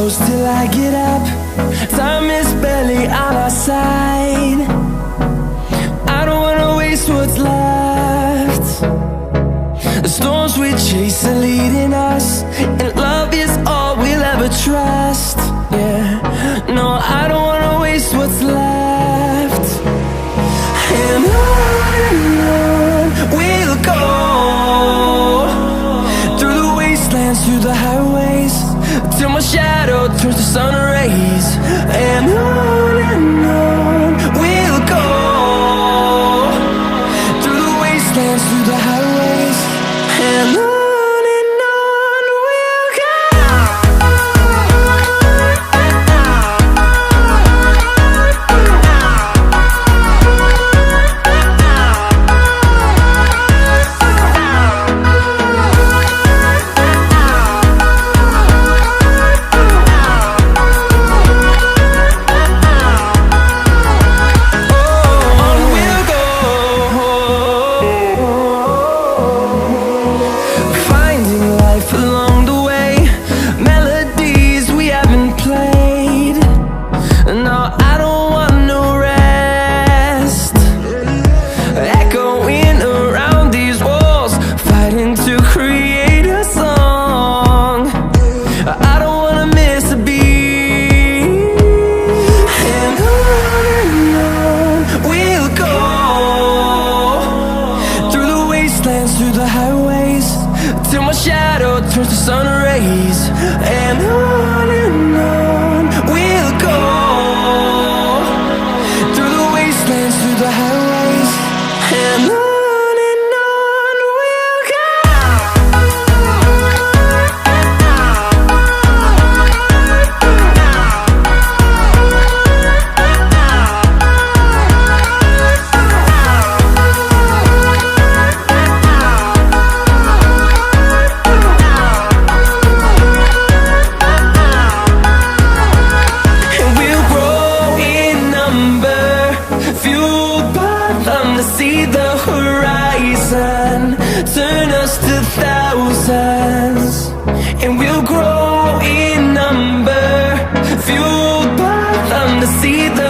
close till I get up. Time is barely on our side. I don't wanna waste what's left. The storms we chase are leading us, and love is all we'll ever trust. Yeah, no, I don't wanna waste what's left. And on we'll go, through the wastelands, through the highways, till my shadow turns to sun rays. And on we'll go, through the wastelands, through the highways, and on we'll go. Through the highways, till my shadow turns to sun rays. And on we'll go, through the wastelands, through the highways, and on we'll go. See the horizon turn us to thousands, and we'll grow in number, fueled by them to see the